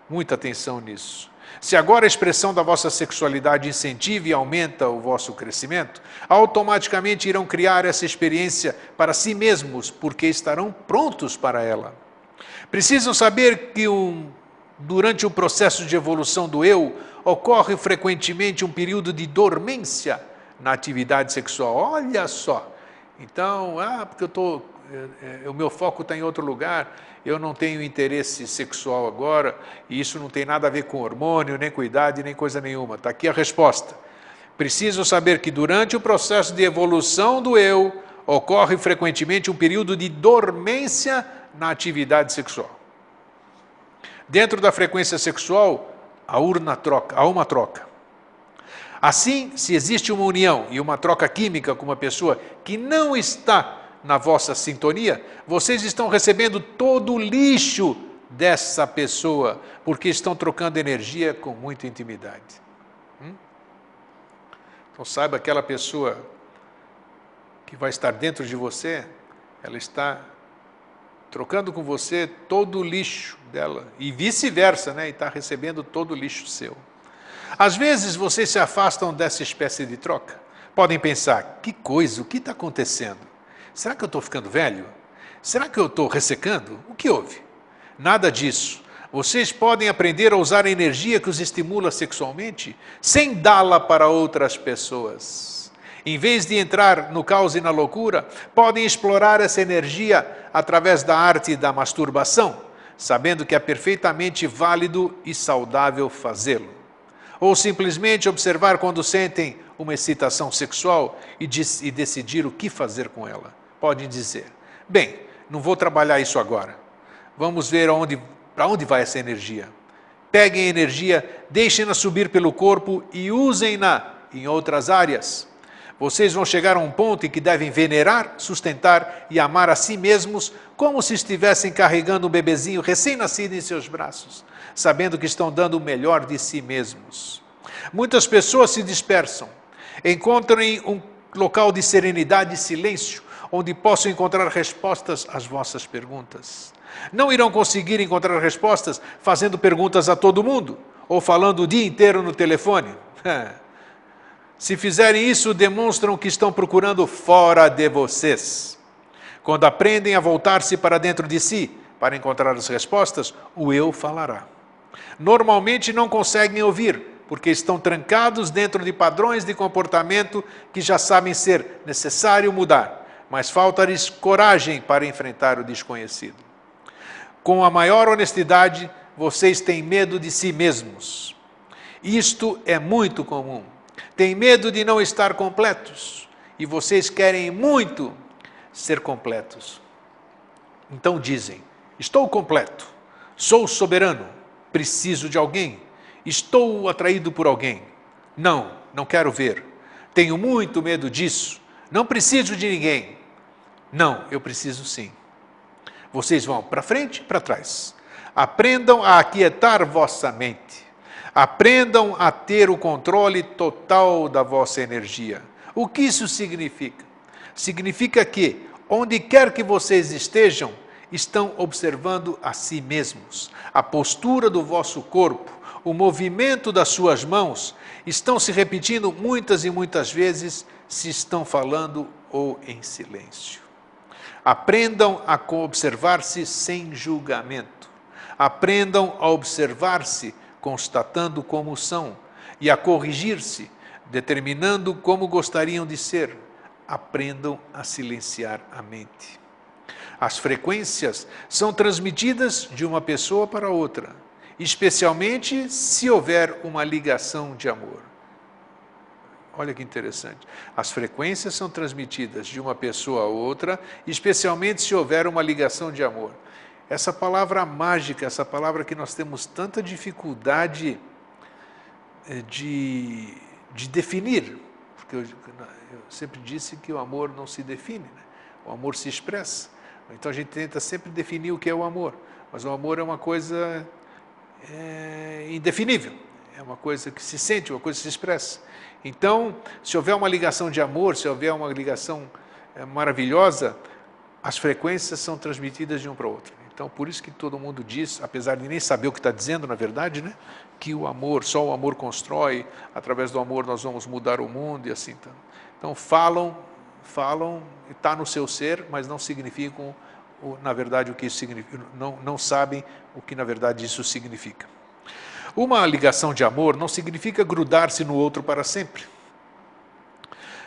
Muita atenção nisso. Se agora a expressão da vossa sexualidade incentiva e aumenta o vosso crescimento, automaticamente irão criar essa experiência para si mesmos, porque estarão prontos para ela. Precisam saber que durante o processo de evolução do eu, ocorre frequentemente um período de dormência na atividade sexual. Olha só! Então, porque o meu foco está em outro lugar, eu não tenho interesse sexual agora, e isso não tem nada a ver com hormônio, nem com idade, nem coisa nenhuma. Está aqui a resposta. Preciso saber que durante o processo de evolução do eu, ocorre frequentemente um período de dormência na atividade sexual. Dentro da frequência sexual, há uma troca. Assim, se existe uma união e uma troca química com uma pessoa que não está na vossa sintonia, vocês estão recebendo todo o lixo dessa pessoa, porque estão trocando energia com muita intimidade. Então saiba, aquela pessoa que vai estar dentro de você, ela está trocando com você todo o lixo dela, e vice-versa, né? E está recebendo todo o lixo seu. Às vezes vocês se afastam dessa espécie de troca. Podem pensar, que coisa, o que está acontecendo? Será que eu estou ficando velho? Será que eu estou ressecando? O que houve? Nada disso. Vocês podem aprender a usar a energia que os estimula sexualmente, sem dá-la para outras pessoas. Em vez de entrar no caos e na loucura, podem explorar essa energia através da arte da masturbação, sabendo que é perfeitamente válido e saudável fazê-lo. Ou simplesmente observar quando sentem uma excitação sexual e decidir o que fazer com ela. Podem dizer, bem, não vou trabalhar isso agora. Vamos ver para onde vai essa energia. Peguem a energia, deixem-na subir pelo corpo e usem-na em outras áreas. Vocês vão chegar a um ponto em que devem venerar, sustentar e amar a si mesmos como se estivessem carregando um bebezinho recém-nascido em seus braços, sabendo que estão dando o melhor de si mesmos. Muitas pessoas se dispersam. Encontrem um local de serenidade e silêncio, onde possam encontrar respostas às vossas perguntas. Não irão conseguir encontrar respostas fazendo perguntas a todo mundo, ou falando o dia inteiro no telefone. Se fizerem isso, demonstram que estão procurando fora de vocês. Quando aprendem a voltar-se para dentro de si, para encontrar as respostas, o eu falará. Normalmente não conseguem ouvir, porque estão trancados dentro de padrões de comportamento que já sabem ser necessário mudar, mas falta-lhes coragem para enfrentar o desconhecido. Com a maior honestidade, vocês têm medo de si mesmos. Isto é muito comum. Têm medo de não estar completos, e vocês querem muito ser completos. Então dizem, estou completo, sou soberano, preciso de alguém, estou atraído por alguém. Não quero ver. Tenho muito medo disso. Não preciso de ninguém. Não, eu preciso sim. Vocês vão para frente e para trás. Aprendam a aquietar vossa mente. Aprendam a ter o controle total da vossa energia. O que isso significa? Significa que, onde quer que vocês estejam, estão observando a si mesmos. A postura do vosso corpo, o movimento das suas mãos, estão se repetindo muitas e muitas vezes, se estão falando ou em silêncio. Aprendam a observar-se sem julgamento. Aprendam a observar-se constatando como são e a corrigir-se, determinando como gostariam de ser. Aprendam a silenciar a mente. As frequências são transmitidas de uma pessoa para outra, especialmente se houver uma ligação de amor. Olha que interessante. As frequências são transmitidas de uma pessoa a outra, especialmente se houver uma ligação de amor. Essa palavra mágica, essa palavra que nós temos tanta dificuldade de definir, porque eu sempre disse que o amor não se define, né? O amor se expressa. Então a gente tenta sempre definir o que é o amor, mas o amor é uma coisa indefinível, é uma coisa que se sente, uma coisa que se expressa. Então, se houver uma ligação de amor, se houver uma ligação maravilhosa, as frequências são transmitidas de um para o outro. Então, por isso que todo mundo diz, apesar de nem saber o que está dizendo, na verdade, né, que o amor, só o amor constrói, através do amor nós vamos mudar o mundo e assim. Então falam, está no seu ser, mas não significam, na verdade, o que isso significa, não sabem o que, na verdade, isso significa. Uma ligação de amor não significa grudar-se no outro para sempre.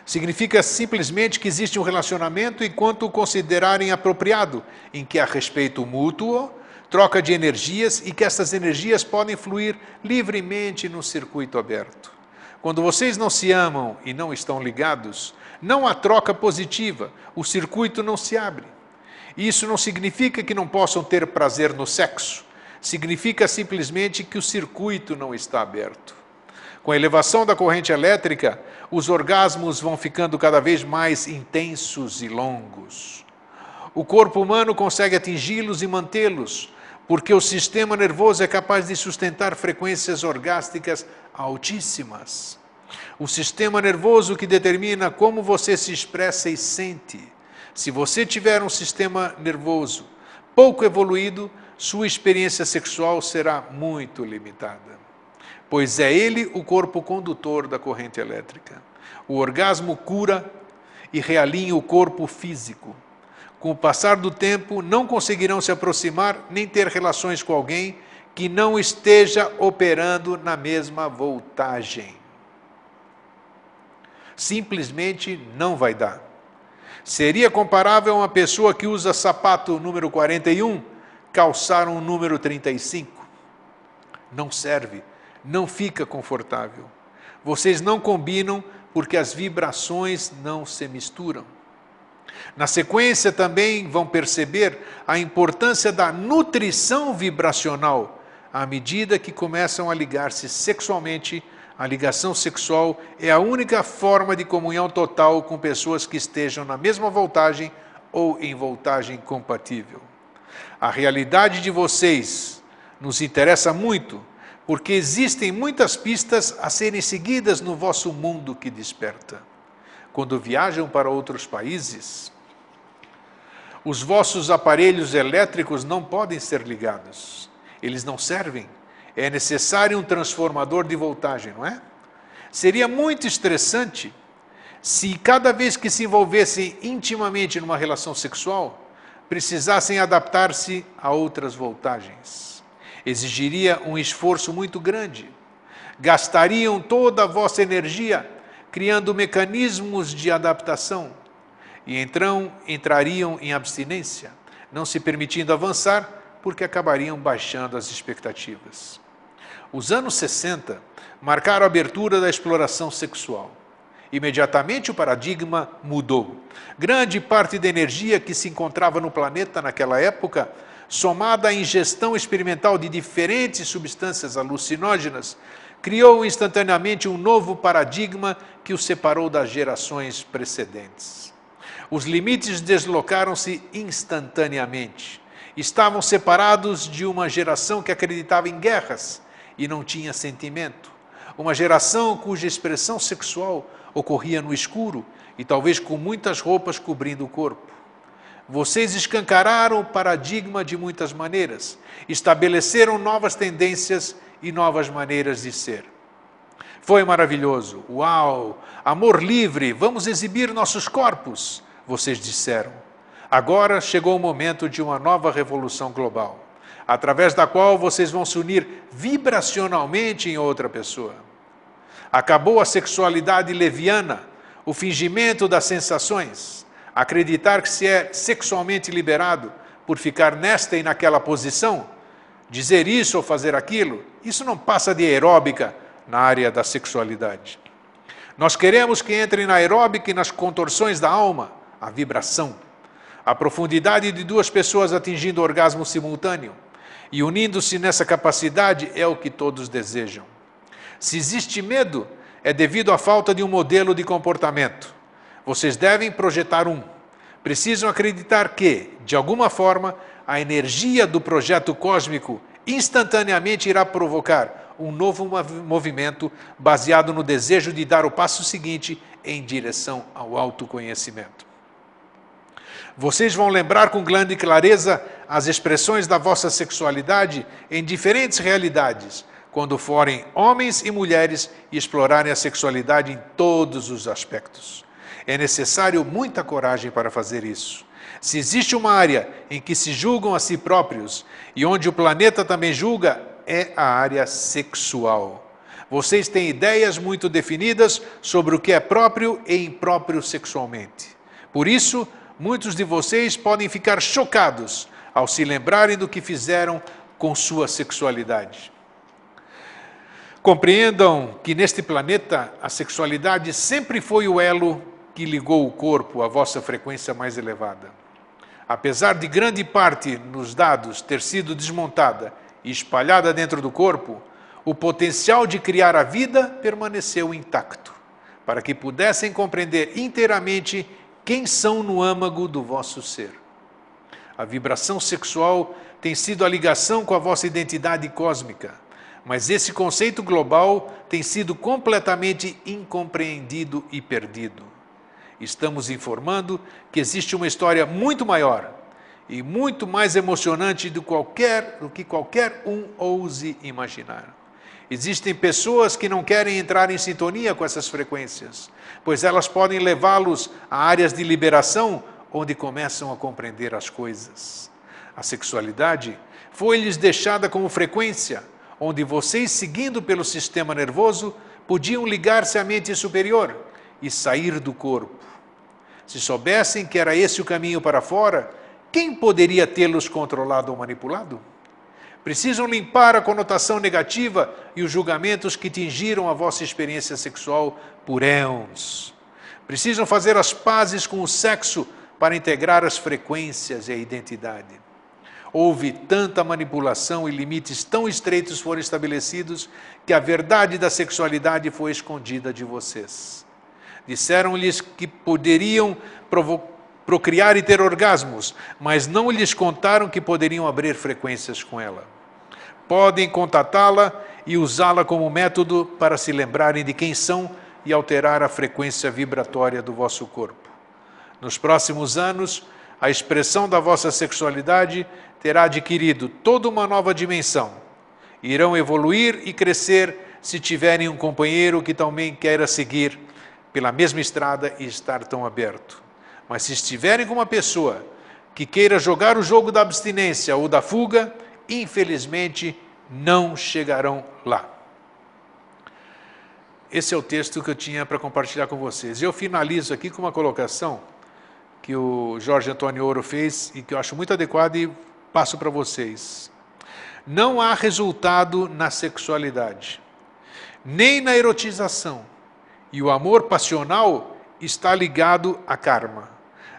Significa simplesmente que existe um relacionamento enquanto o considerarem apropriado, em que há respeito mútuo, troca de energias e que essas energias podem fluir livremente no circuito aberto. Quando vocês não se amam e não estão ligados, não há troca positiva, o circuito não se abre. Isso não significa que não possam ter prazer no sexo. Significa simplesmente que o circuito não está aberto. Com a elevação da corrente elétrica, os orgasmos vão ficando cada vez mais intensos e longos. O corpo humano consegue atingi-los e mantê-los, porque o sistema nervoso é capaz de sustentar frequências orgásticas altíssimas. O sistema nervoso que determina como você se expressa e sente. Se você tiver um sistema nervoso pouco evoluído, sua experiência sexual será muito limitada, pois é ele o corpo condutor da corrente elétrica. O orgasmo cura e realinha o corpo físico. Com o passar do tempo, não conseguirão se aproximar nem ter relações com alguém que não esteja operando na mesma voltagem. Simplesmente não vai dar. Seria comparável a uma pessoa que usa sapato número 41, calçar um número 35. Não serve, não fica confortável. Vocês não combinam porque as vibrações não se misturam. Na sequência também vão perceber a importância da nutrição vibracional à medida que começam a ligar-se sexualmente. A ligação sexual é a única forma de comunhão total com pessoas que estejam na mesma voltagem ou em voltagem compatível. A realidade de vocês nos interessa muito, porque existem muitas pistas a serem seguidas no vosso mundo que desperta. Quando viajam para outros países, os vossos aparelhos elétricos não podem ser ligados. Eles não servem. É necessário um transformador de voltagem, não é? Seria muito estressante se cada vez que se envolvessem intimamente numa relação sexual, precisassem adaptar-se a outras voltagens. Exigiria um esforço muito grande. Gastariam toda a vossa energia criando mecanismos de adaptação e então entrariam em abstinência, não se permitindo avançar porque acabariam baixando as expectativas. Os anos 60 marcaram a abertura da exploração sexual. Imediatamente o paradigma mudou. Grande parte da energia que se encontrava no planeta naquela época, somada à ingestão experimental de diferentes substâncias alucinógenas, criou instantaneamente um novo paradigma que o separou das gerações precedentes. Os limites deslocaram-se instantaneamente. Estavam separados de uma geração que acreditava em guerras e não tinha sentimento. Uma geração cuja expressão sexual ocorria no escuro e talvez com muitas roupas cobrindo o corpo. Vocês escancararam o paradigma de muitas maneiras, estabeleceram novas tendências e novas maneiras de ser. Foi maravilhoso. Uau! Amor livre, vamos exibir nossos corpos, vocês disseram. Agora chegou o momento de uma nova revolução global, através da qual vocês vão se unir vibracionalmente em outra pessoa. Acabou a sexualidade leviana, o fingimento das sensações, acreditar que se é sexualmente liberado por ficar nesta e naquela posição, dizer isso ou fazer aquilo, isso não passa de aeróbica na área da sexualidade. Nós queremos que entrem na aeróbica e nas contorções da alma, a vibração, a profundidade de duas pessoas atingindo o orgasmo simultâneo e unindo-se nessa capacidade é o que todos desejam. Se existe medo, é devido à falta de um modelo de comportamento. Vocês devem projetar um. Precisam acreditar que, de alguma forma, a energia do projeto cósmico instantaneamente irá provocar um novo movimento baseado no desejo de dar o passo seguinte em direção ao autoconhecimento. Vocês vão lembrar com grande clareza as expressões da vossa sexualidade em diferentes realidades, quando forem homens e mulheres e explorarem a sexualidade em todos os aspectos. É necessário muita coragem para fazer isso. Se existe uma área em que se julgam a si próprios e onde o planeta também julga, é a área sexual. Vocês têm ideias muito definidas sobre o que é próprio e impróprio sexualmente. Por isso, muitos de vocês podem ficar chocados ao se lembrarem do que fizeram com sua sexualidade. Compreendam que neste planeta a sexualidade sempre foi o elo que ligou o corpo à vossa frequência mais elevada. Apesar de grande parte nos dados ter sido desmontada e espalhada dentro do corpo, o potencial de criar a vida permaneceu intacto, para que pudessem compreender inteiramente quem são no âmago do vosso ser. A vibração sexual tem sido a ligação com a vossa identidade cósmica, mas esse conceito global tem sido completamente incompreendido e perdido. Estamos informando que existe uma história muito maior e muito mais emocionante do que qualquer um ouse imaginar. Existem pessoas que não querem entrar em sintonia com essas frequências, pois elas podem levá-los a áreas de liberação onde começam a compreender as coisas. A sexualidade foi-lhes deixada como frequência, onde vocês, seguindo pelo sistema nervoso, podiam ligar-se à mente superior e sair do corpo. Se soubessem que era esse o caminho para fora, quem poderia tê-los controlado ou manipulado? Precisam limpar a conotação negativa e os julgamentos que tingiram a vossa experiência sexual por éons. Precisam fazer as pazes com o sexo para integrar as frequências e a identidade. Houve tanta manipulação e limites tão estreitos foram estabelecidos que a verdade da sexualidade foi escondida de vocês. Disseram-lhes que poderiam procriar e ter orgasmos, mas não lhes contaram que poderiam abrir frequências com ela. Podem contatá-la e usá-la como método para se lembrarem de quem são e alterar a frequência vibratória do vosso corpo. Nos próximos anos, a expressão da vossa sexualidade terá adquirido toda uma nova dimensão. Irão evoluir e crescer se tiverem um companheiro que também queira seguir pela mesma estrada e estar tão aberto. Mas se estiverem com uma pessoa que queira jogar o jogo da abstinência ou da fuga, infelizmente não chegarão lá. Esse é o texto que eu tinha para compartilhar com vocês. Eu finalizo aqui com uma colocação que o Jorge Antônio Ouro fez e que eu acho muito adequado e passo para vocês. Não há resultado na sexualidade, nem na erotização, e o amor passional está ligado a karma.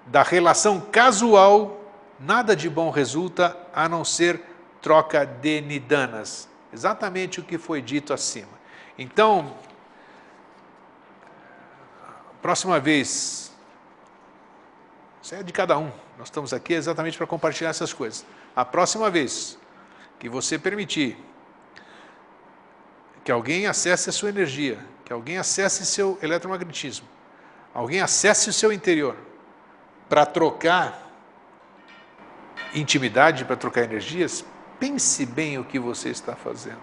Da relação casual, nada de bom resulta a não ser troca de nidanas. Exatamente o que foi dito acima. Então, próxima vez, isso é de cada um. Nós estamos aqui exatamente para compartilhar essas coisas. A próxima vez que você permitir que alguém acesse a sua energia, que alguém acesse seu eletromagnetismo, alguém acesse o seu interior para trocar intimidade para trocar energias, pense bem o que você está fazendo.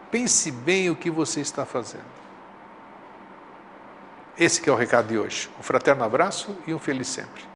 Pense bem o que você está fazendo. Esse que é o recado de hoje. Um fraterno abraço e um feliz sempre.